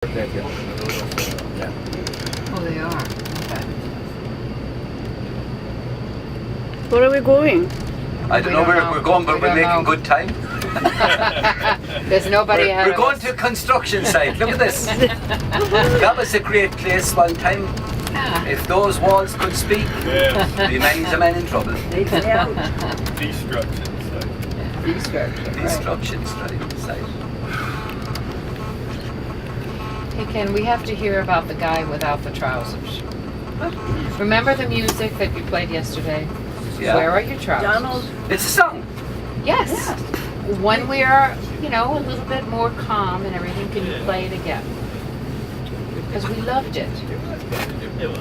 Oh, they are. Okay. Where are we going? I don't know where we're going, but we're making good time. There's nobody ahead We're of going us. to a construction site. Look at this. That was a great place one time. Ah. If those walls could speak, the man's a man in trouble. Destruction site. Destruction site. Hey Ken, we have to hear about the guy without the trousers. Remember the music that you played yesterday? Yeah. Where are your trousers? Donald. It's a song. Yes. When we are, a little bit more calm and everything, can you play it again? Because we loved it.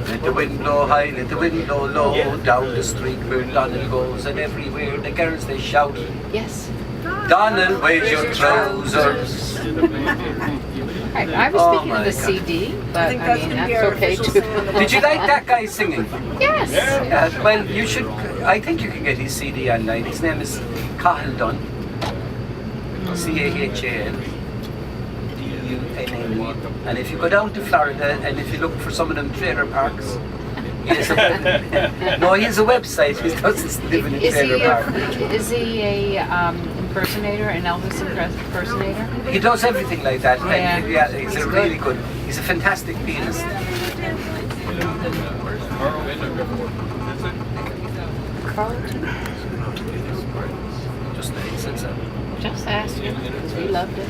Let the wind blow high, let the wind blow low, down the street where Donald goes, and everywhere the girls they shout, Yes. Donald, where's your trousers? Right. I was thinking of the God. CD, but think that's gonna be that's our okay official too. song of the Did you like that guy singing? Yes. Well, you should. I think you can get his CD online. His name is Cahill Dunn. Cahaldunnne. And if you go down to Florida and if you look for some of them trailer parks, he has a website. He doesn't live in a trailer park. Is he a impersonator, an Elvis impersonator? He does everything like that. Yeah. And he's He's a really good. He's a fantastic pianist. Carlton? Just he said so. Just asked him, because we loved it.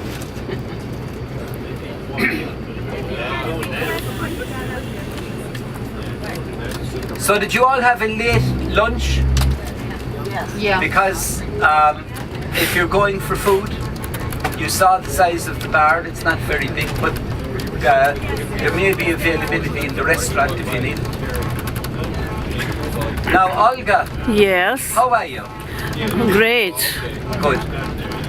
So did you all have a late lunch? Yeah. Because if you're going for food, you saw the size of the bar. It's not very big, but there may be availability in the restaurant if you need it. Now, Olga, Yes. how are you? Great. Good.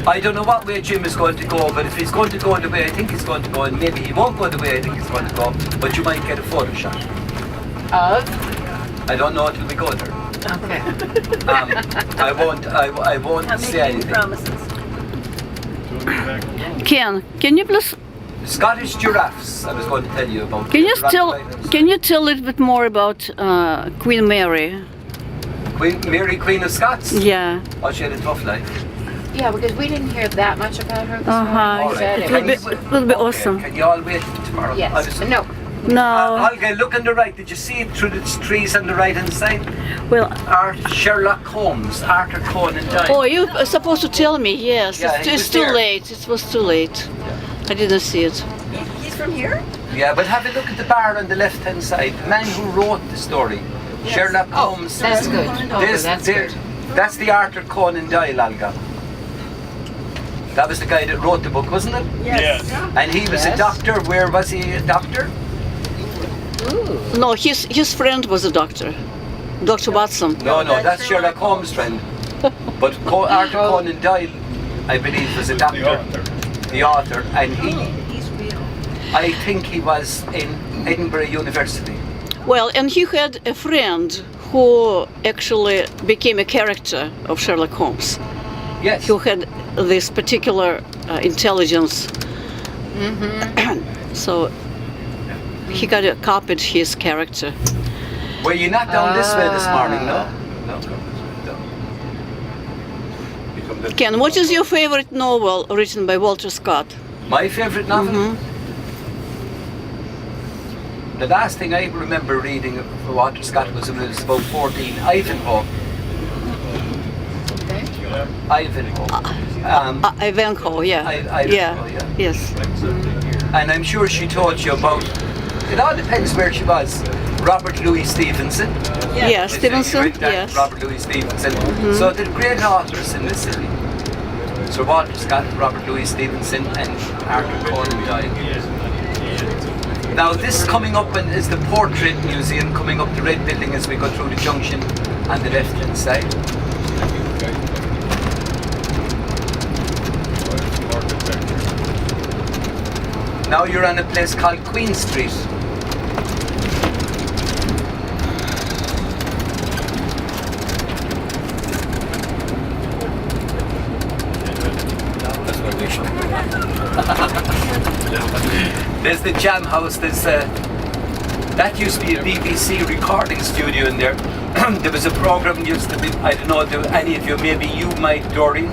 I don't know what way Jim is going to go, but if he's going to go the way I think he's going to go, and maybe he won't go the way I think he's going to go, but you might get a photo shot. Of? I don't know until we go there. Okay. I won't say anything. Ken, can you please Scottish giraffes, I was going to tell you about. can you Giraffe tell a little bit more about Queen Mary? Mary, Queen of Scots? Yeah. Oh, she had a tough life. Yeah, because we didn't hear that much about her this morning. Uh-huh. You said It will be, awesome. Can you all wait till tomorrow? Yes. No. No. Olga, look on the right. Did you see it through the trees on the right hand side? Well, Sherlock Holmes, Arthur Conan Doyle. oh, you were supposed to tell me. Yes. Yeah, it's he was too there. late. It was too late. I didn't see it. He's from here? Yeah, but have a look at the bar on the left hand side. The man who wrote the story, Sherlock Holmes. That's good. That's good. That's the Arthur Conan Doyle, Olga. That was the guy that wrote the book, wasn't it? Yes. And he was a Yes. doctor. Where was he a doctor? Ooh. No, his friend was a doctor, Dr. Watson. No, that's Sherlock Holmes' friend. But Arthur Conan Doyle, I believe, was a doctor, the author, and He's real. I think he was in Edinburgh University. Well, and he had a friend who actually became a character of Sherlock Holmes, Yes. who had this particular intelligence. So he got copied his character. Were you not down this way this morning, no? No. Ken, what is your favorite novel written by Walter Scott? My favourite novel? The last thing I remember reading of Walter Scott was when I was about 14, Ivanhoe. Okay. Ivanhoe. Ivanhoe, yeah. Ivanhoe, yeah. Yes. And I'm sure she told you about, it all depends where she was. Robert Louis Stevenson. Yeah, Stevenson, Right, that, yes. Robert Louis Stevenson. So the great authors in the city. Sir Walter Scott, Robert Louis Stevenson, and Arthur Conan Doyle. Now this coming up is the Portrait Museum coming up the red building as we go through the junction on the left hand side. Now you're on a place called Queen Street. There's the Jam House. There's that used to be a BBC recording studio in there. There was a program used to be, I don't know if any of you, maybe you might, Doreen,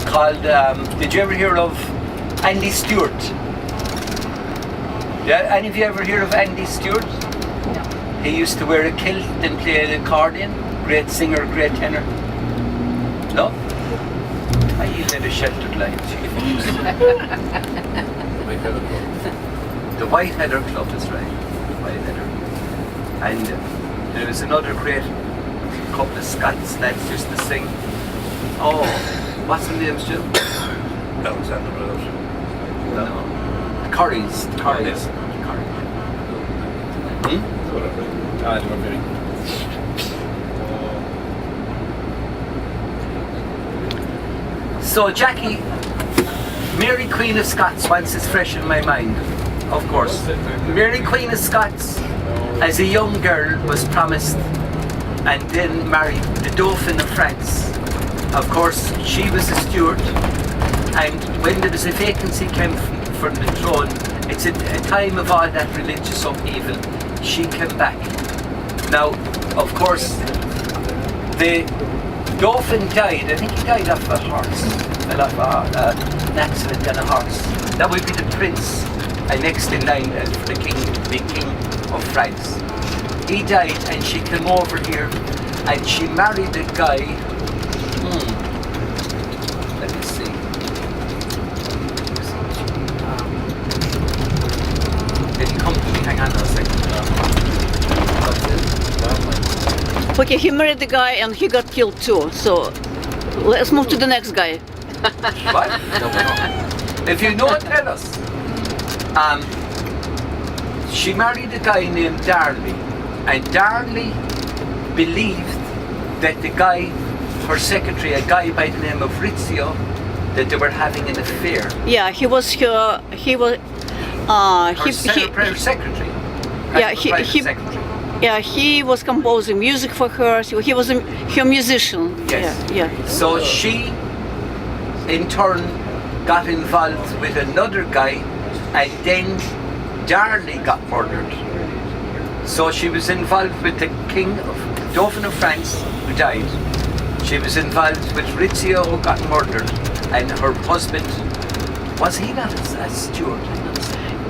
called, did you ever hear of Andy Stewart? Yeah, any of you ever hear of Andy Stewart? No. He used to wear a kilt and play the accordion. Great singer, great tenor. No? He led a sheltered life. The White Heather Club is right. White Heather. And there was another great couple of Scots lads used to sing. Oh, what's the names, Jim? Alexander Brothers. No. Curry's. Curry's. Whatever. I don't know. So Jackie, Mary Queen of Scots, once is fresh in my mind, of course. Mary Queen of Scots, as a young girl, was promised and then married the Dauphin of France. Of course, she was a steward, and when there was a vacancy came from the throne, it's a time of all that religious upheaval, she came back. Now, of course, the Dauphin died. I think he died off a horse, an accident on a horse. That would be the prince, and next in line for the king of France. He died, and she came over here, and she married a guy. Let me see. Didn't come to me. Hang on a second. Okay, he married the guy and he got killed too. So let's move to the next guy. What? If you know, tell us. She married a guy named Darnley, and Darnley believed that the guy, her secretary, a guy by the name of Rizzio, that they were having an affair. Yeah, he was her. He was. Her secretary. Yeah, private he secretary. Yeah, he was composing music for her. So he was her musician. Yes. Yeah, yeah. So she, in turn, got involved with another guy, and then Darnley got murdered. So she was involved with the Dauphin of France, who died. She was involved with Rizzio, who got murdered, and her husband, was he not a steward?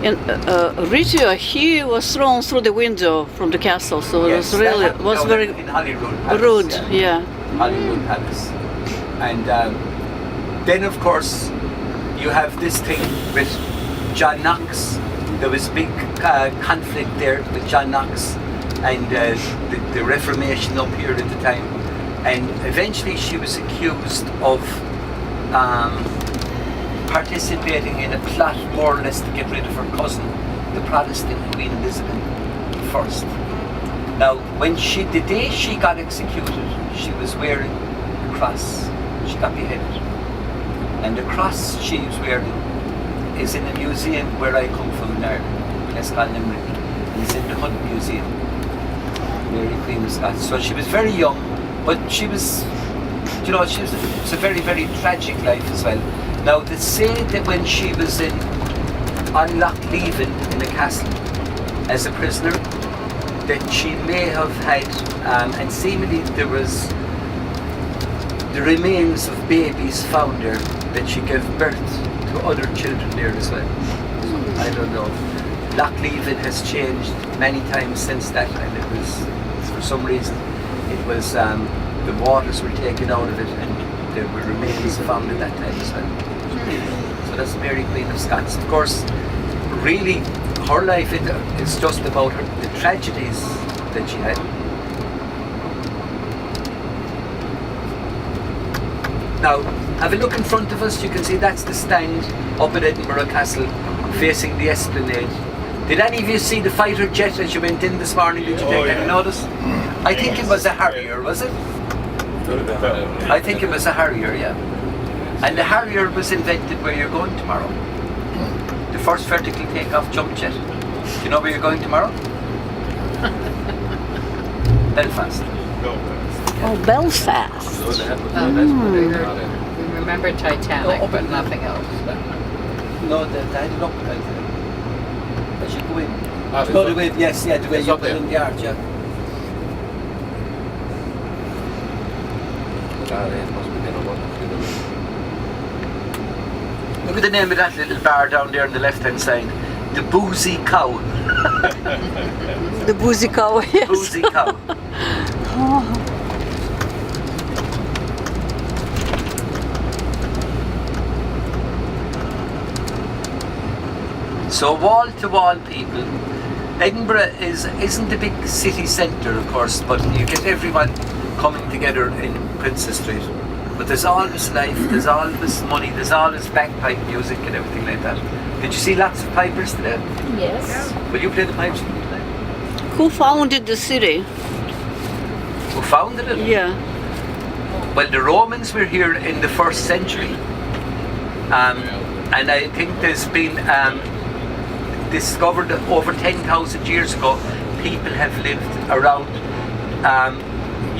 And Rizzio, he was thrown through the window from the castle. So Yes, it was really that happened down very in Holyrood Palace, rude. Yeah. Holyrood Palace. And then, of course, you have this thing with John Knox. There was big conflict there with John Knox and the Reformation up here at the time. And eventually she was accused of participating in a plot more or less to get rid of her cousin, the Protestant Queen Elizabeth I. Now, the day she got executed, she was wearing a cross. She got beheaded. And the cross she was wearing is in a museum where I come from in Ireland, a place called Limerick. And it's in the Hunt Museum, Mary Queen of Scots. So she was very young, but she was, it's a very, very tragic life as well. Now, they say that when she was on Loch Leven in the castle as a prisoner, that she may have had, and seemingly there was the remains of babies found there, that she gave birth to other children there as well. I don't know. Loch Leven has changed many times since that, and it was, for some reason, it was, the waters were taken out of it, and there were remains found at that time as well. So that's Mary Queen of Scots. Of course, really, her life is just about the tragedies that she had. Now, have a look in front of us. You can see that's the stand up at Edinburgh Castle, facing the Esplanade. Did any of you see the fighter jet as you went in this morning? Did you take any notice? I think it was a Harrier, was it? I think it was a Harrier, yeah. And the Harrier was invented where you're going tomorrow. The first vertical takeoff jump jet. Do you know where you're going tomorrow? Belfast. Oh, Belfast. We remember Titanic, but nothing else. No, that had it up, I think. Oh, the way, yes, yeah, the way It's you up put there. in the yard, yeah. It must be been a lot. Look at the name of that little bar down there on the left-hand side. The Boozy Cow. The boozy cow. Yes. Boozy Cow. So wall-to-wall people. Edinburgh isn't a big city centre, of course, but you get everyone coming together in Princess Street. But there's always life, there's always money, there's always bagpipe music and everything like that. Did you see lots of pipers today? Yes. Will you play the pipes today? Who founded the city? Who founded it? Yeah. Well, the Romans were here in the 1st century. And I think there's been discovered over 10,000 years ago, people have lived around.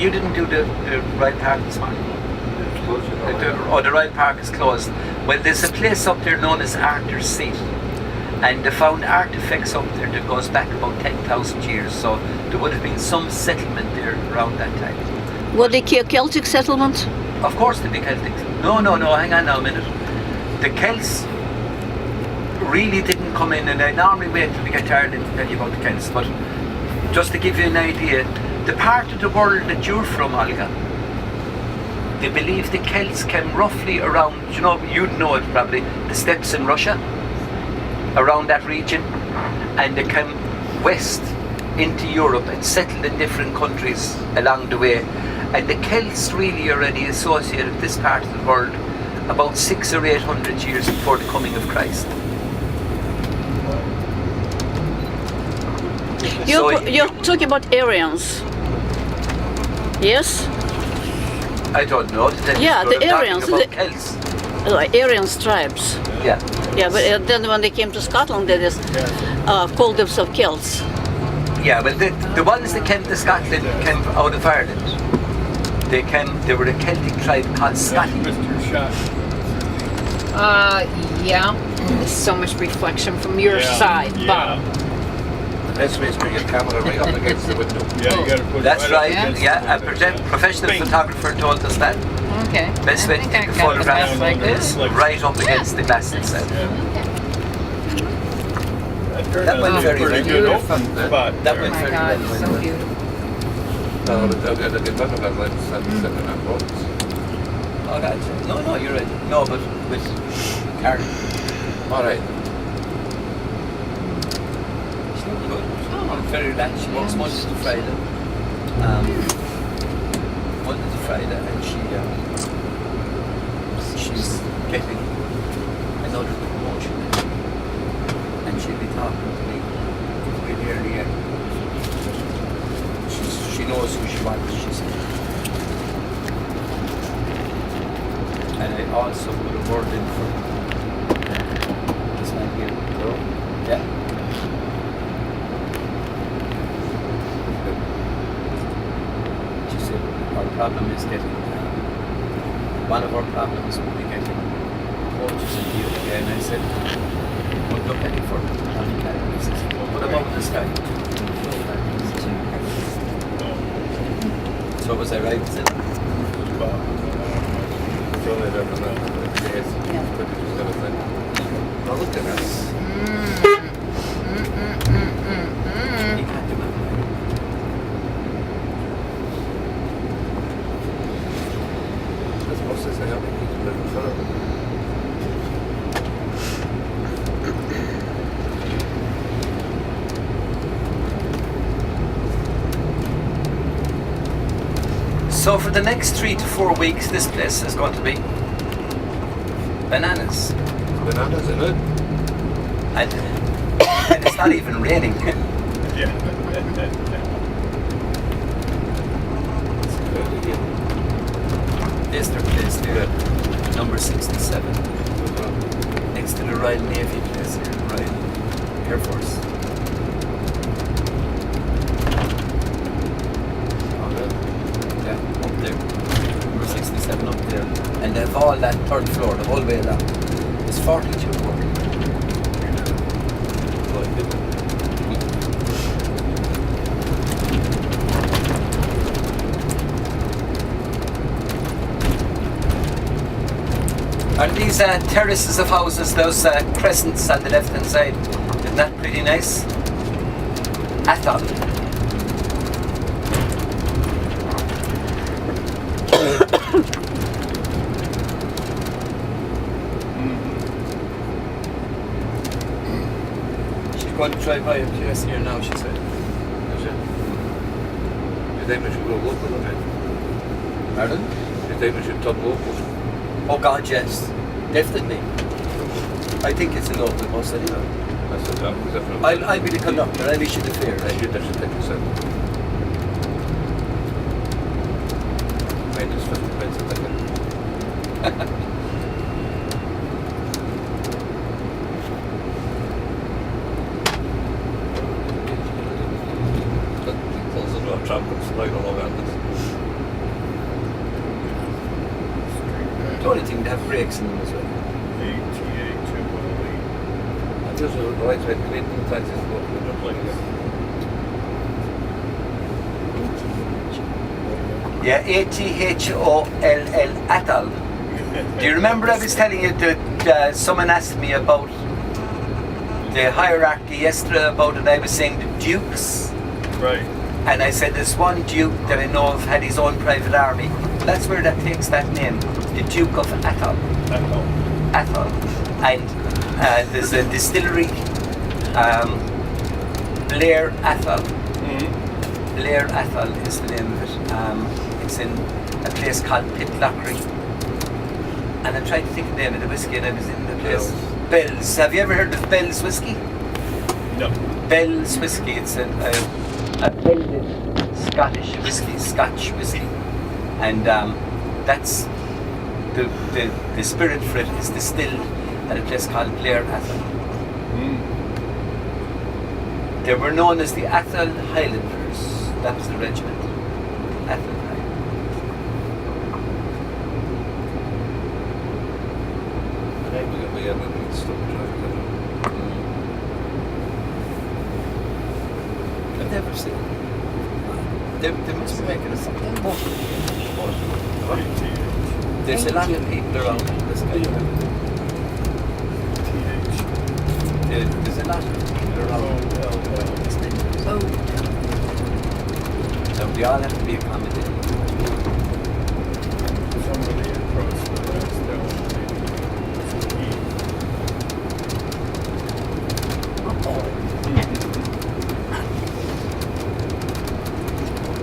You didn't do the Ride Park this morning? The Ride Park is closed. Well, there's a place up there known as Arthur's Seat. And they found artifacts up there that goes back about 10,000 years. So there would have been some settlement there around that time. Were they Celtic settlement? Of course the Celtics. No, hang on now a minute. The Celts really didn't come in, and I normally wait till we get tired and tell you about the Celts, but just to give you an idea, the part of the world that you're from, Olga, they believe the Celts came roughly around, you'd know it probably, the steppes in Russia, around that region, and they came west into Europe and settled in different countries along the way. And the Celts really are already associated with this part of the world about 600 or 800 years before the coming of Christ. You're talking about Aryans. Yes? I don't know. Yeah, the I'm talking Aryans, about the- Celts. Aryan tribes. Yeah. Yeah, but then when they came to Scotland, they just called themselves Celts. Yeah, well, the ones that came to Scotland came out of Ireland. They were a Celtic tribe called Scotty. Yeah. There's so much reflection from your side, Bob. The best way is bring your camera right up against the window. Yeah, you gotta put That's it right. up against Yeah, the a window. professional photographer told us that. Okay. Best way to I take a think I got the photograph best like this. is right up against the glass inside. That went very pretty well. good open spot That there. Oh went my very God, well. so beautiful. No, but the photographs like sitting on boats. Oh, God. No, you're right. No, but with Karen. All right. She's looking good. Oh, very relaxed. She works Monday to Friday. Monday to Friday, and she's getting another promotion. And she'll be talking to me with her here. She knows who she wants, she said. And I also put a word in for this man here. Yeah. She said, our problem is getting, one of our problems will be getting coaches in the UK. And I said, we'll look at it for the academy. He says, well, what about this guy? So was I right? Is it? It's only there for the days. Yeah. But you just gotta think. Oh, look at that. He can't do it. That's what's this thing up. It's a bit of fun. So for the next 3 to 4 weeks, this place is going to be bananas. Bananas in it. And it's not even raining. Yeah. There's their place there, number 67. Next to the Royal Navy place here, Royal Air Force. Yeah, up there. Number 67 up there. And they have all that third floor, the whole way along. It's 42 working. Are these terraces of houses, those crescents on the left hand side? Isn't that pretty nice? Atholl. She's going to drive by a place here now, she said. You think we should go local on it? Pardon? You think we should turn local? Oh God, yes. Definitely. I think it's a local bus anyway. That's a different. I'll be the conductor, I'll issue the fare, I right? should take a set. Mine is 50 pence a ticket. Close the door, tram comes right along at this. The only thing to have brakes in them as well. And there's a right side green and taxis go to the place. Yeah, Atholl, Atholl. Do you remember I was telling you that someone asked me about the hierarchy yesterday about it? I was saying the dukes. Right. And I said there's one duke that I know of had his own private army. That's where that takes that name, the Duke of Atholl. Atholl. And there's a distillery, Blair Atholl. Blair Atholl is the name of it. It's in a place called Pitlochry. And I'm trying to think of the name of the whiskey, and I was in the place. Bell's. Have you ever heard of Bell's whiskey? No. Bell's whiskey. It's a blended Scotch whiskey, and that's the spirit for it is distilled at a place called Blair Atholl. They were known as the Atholl Highlanders. That was the regiment. Atholl Highlanders. We have a stop traffic. I've never seen it. They must be making it something. There's a lot of people around this guy. There's a lot of people around. So we all have to be accommodated. Somebody approached the last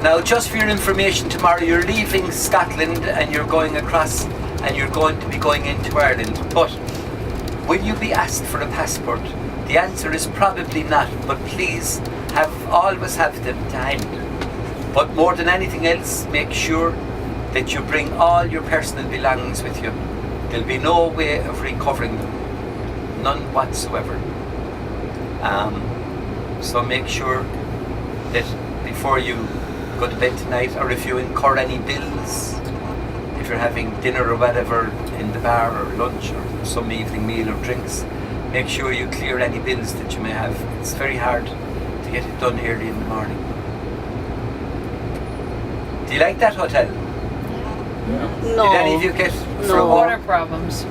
Now, just for your information, tomorrow you're leaving Scotland and you're going across and you're going to be going into Ireland. But will you be asked for a passport? The answer is probably not, but please always have them to hand. But more than anything else, make sure that you bring all your personal belongings with you. There'll be no way of recovering them. None whatsoever. So make sure that before you go to bed tonight, or if you incur any bills, if you're having dinner or whatever in the bar or lunch or some evening meal or drinks, make sure you clear any bills that you may have. It's very hard to get it done early in the morning. Do you like that hotel? No. Did any of you get For No. water problems.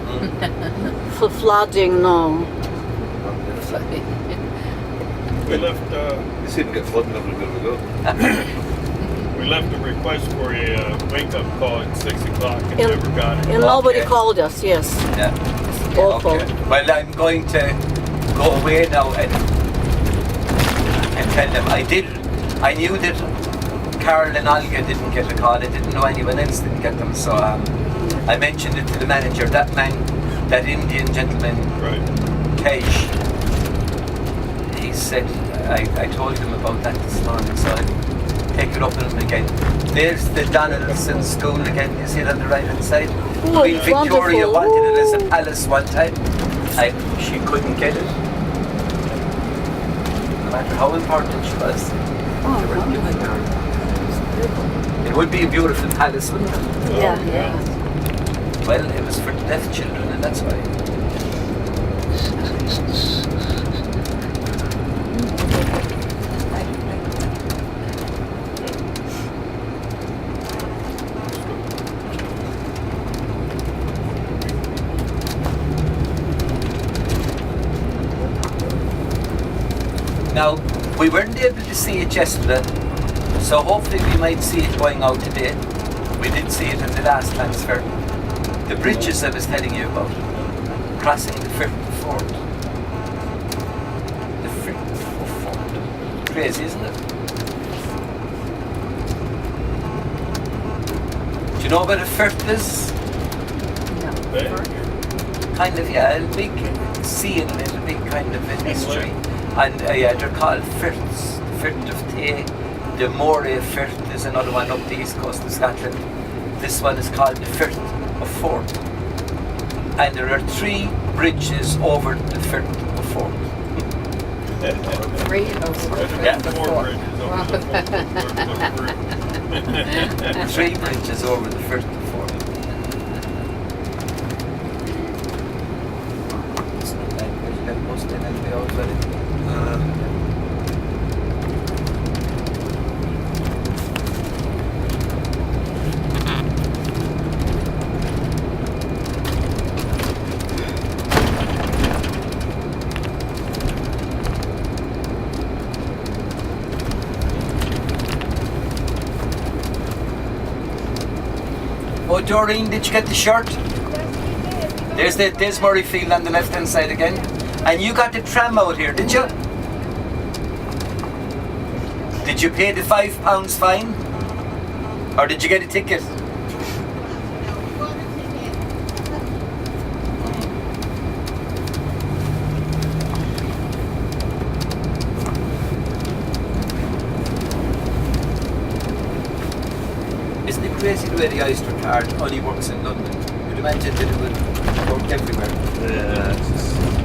For flooding, no. We left. You seem to get flooding everywhere we go. We left a request for a wake-up call at 6 o'clock and And- never got it. And nobody Okay. called us, yes. Yeah. Awful. Okay. Well, I'm going to go away now and tell them I knew that Carol and Olga didn't get a call. I didn't know anyone else didn't get them. So I mentioned it to the manager. That man, that Indian gentleman, Right. Tej, he said, I told him about that this morning, so I'll take it up with him again. There's the Donaldson School again, you see it on the right hand side. Oh, Queen it's Victoria wonderful. wanted it as a palace one time. She couldn't get it. No matter how important she was. They were giving her. It would be a beautiful palace, wouldn't it? Yeah, yeah. Well, it was for the deaf children, and that's why. Now, we weren't able to see it yesterday, so hopefully we might see it going out today. We did see it in the last transfer. The bridges I was telling you about, crossing the Firth of Forth. The Firth of Forth. Crazy, isn't it? Do you know what a Firth is? Kind of, yeah, a big sea in it, a big kind of a history. And yeah, they're called Firths. The Firth of Tay, the Moray Firth is another one up the east coast of Scotland. This one is called the Firth of Forth. And there are 3 bridges over the Firth of Forth. 3 over Yeah. 4 bridges over the Firth. 3 bridges over the Firth of Forth. It's not that bridge, that must have been already. Oh, Doreen, did you get the shirt? There's Murrayfield on the left-hand side again. And you got the tram out here, did you? Did you pay the £5 fine? Or did you get a ticket? Isn't it crazy the way the Oyster card only works in London? You'd imagine that it would work everywhere. Yeah.